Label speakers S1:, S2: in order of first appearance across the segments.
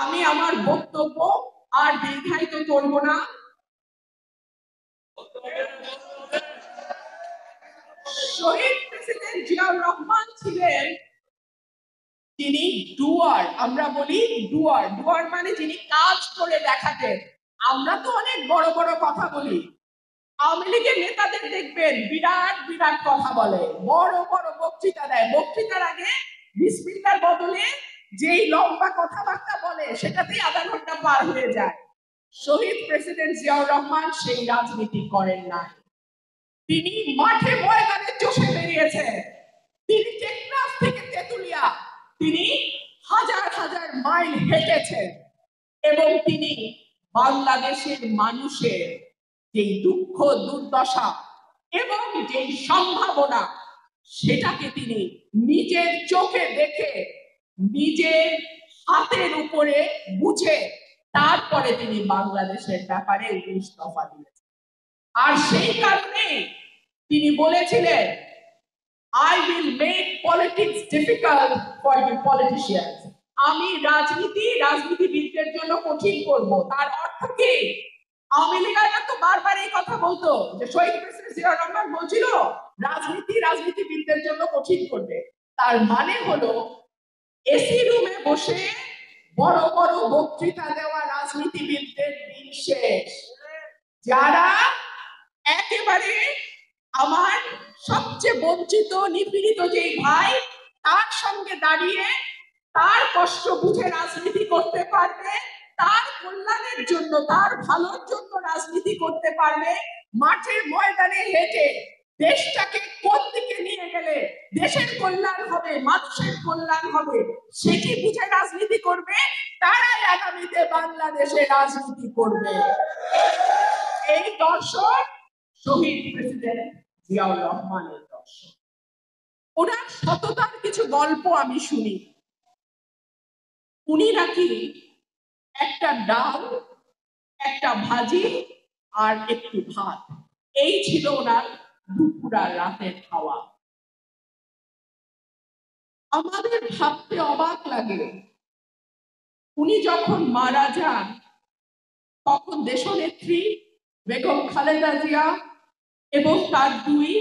S1: আমি আমার বক্তব্য আর দীর্ঘায়িত করব না। শহীদ প্রেসিডেন্ট জিয়াউর রহমান ছিলেন, তিনি ডুয়ার, আমরা বলি ডুয়ার। ডুয়ার মানে যিনি কাজ করে দেখাতেন। আমরা তো অনেক বড় বড় কথা বলি, আওয়ামী লীগের নেতাদের দেখবেন বিরাট বিরাট কথা বলে, বড় বড় বক্তৃতা দেয়, বক্তৃতার আগে বিসমিল্লাহর বদলে যেই লম্বা কথাবার্তা বলে সেটাতেই আধা ঘন্টা পার হয়ে যায়। শহীদ প্রেসিডেন্ট জিয়াউর রহমান সেই রাজনীতি করেন না, তিনি মাঠে ময়দানে চষে বেরিয়েছেন। তিনি টেকনাফ থেকে তেতুলিয়া তিনি হাজার হাজার মাইল হেঁটেছেন এবং তিনি বাংলাদেশের মানুষের যে দুঃখ দুর্দশা এবং যে সম্ভাবনা সেটাকে তিনি নিজের চোখে দেখে নিজের হাতের উপরে বুঝে তারপরে তিনি বাংলাদেশের ব্যাপারে 19 দফা দিয়েছেন। আর সেই কারণে তিনি বলেছিলেন, I will make politics difficult for the politicians. আমি রাজনীতিবিদদের জন্য কঠিন করব। তার অর্থ কি? আওয়ামী লীগরা তো বারবার এই কথা বলতো যে শহীদ প্রেসিডেন্ট জিয়াউর রহমান বলছিল রাজনীতিবিদদের জন্য কঠিন করবে। তার মানে হলো এসি রুমে বসে বড় বড় বক্তৃতা দেওয়া রাজনীতিবিদদের দিন শেষ। যারা একেবারে আমার সবচেয়ে বঞ্চিত নিপীড়িত যেই ভাই, তার সঙ্গে দাঁড়িয়ে তার কষ্ট বুঝে রাজনীতি করতে পারবে, তার কল্যাণের জন্য তার ভালোর জন্য রাজনীতি করতে পারবে, মাঠের ময়দানে হেঁটে দেশটাকে কোন দিকে নিয়ে গেলে দেশের কল্যাণ হবে, মানুষের কল্যাণ হবে সেটি বুঝে রাজনীতি করবে, তারাই আগামীতে বাংলাদেশে রাজনীতি করবে। এই দর্শন শহীদ প্রেসিডেন্ট জিয়াউর রহমানের দর্শন। ওনার সততার কিছু গল্প আমি শুনি। উনি নাকি একটা ডাল, একটা ভাজি আর একটু ভাত, এই ছিল ওনার দুপুর আর রাতের খাওয়া। আমাদের ভাবতে অবাক লাগে, উনি যখন মারা যান তখন দেশনেত্রী বেগম খালেদা জিয়া এবং তার 2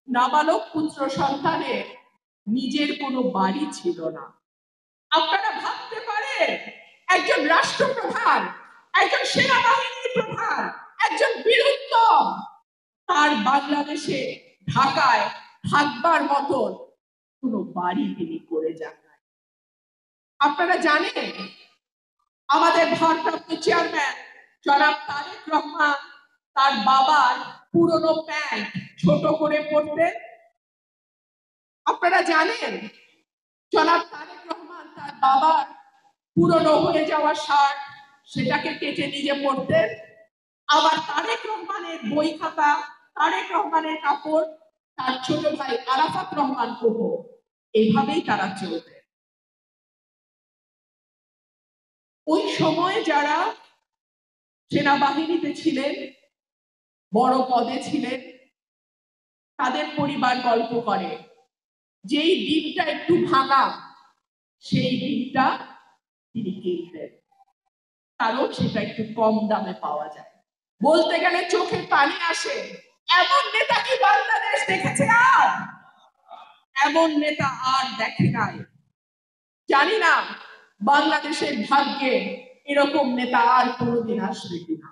S1: নাবালক পুত্র সন্তানের নিজের কোনো বাড়ি ছিল না। আপনারা ভাবতে পারেন একজন রাষ্ট্রপ্রধান, একজন সেনাবাহিনীর প্রধান, একজন বীরোত্তম, তার বাংলাদেশে ঢাকায় থাকবার মতন কোনো বাড়ি তিনি করে যান না। আপনারা জানেন আমাদের ভারপ্রাপ্ত চেয়ারম্যান জনাব তারেক রহমান তার বাবার পুরনো প্যান্ট ছোট করে পরতেন। আপনারা জানেন জনাব তারেক রহমান তার বাবার পুরনো হয়ে যাওয়া শার্ট সেটাকে কেটে নিজে পরতেন। আবার তারেক রহমানের বই খাতা, তারেক রহমানের কাপড় তার ছোট ভাই আরাফাত রহমান কোহ, এইভাবেই তারা চলতেন। ওই সময় যারা সেনাবাহিনীতে ছিলেন, বড় পদে ছিলেন, তাদের পরিবার গল্প করে যেই ডিমটা একটু ভাঙা সেই ডিমটা তিনি কিনতেন, কারণ সেটা একটু কম দামে পাওয়া যায়। বলতে গেলে চোখে পানি আসে। এমন নেতা কি বাংলাদেশ দেখেছে? আর এমন নেতা আর দেখে নাই। জানি না বাংলাদেশের ভাগ্যে এরকম নেতা আর কোনোদিন আসবে কিনা।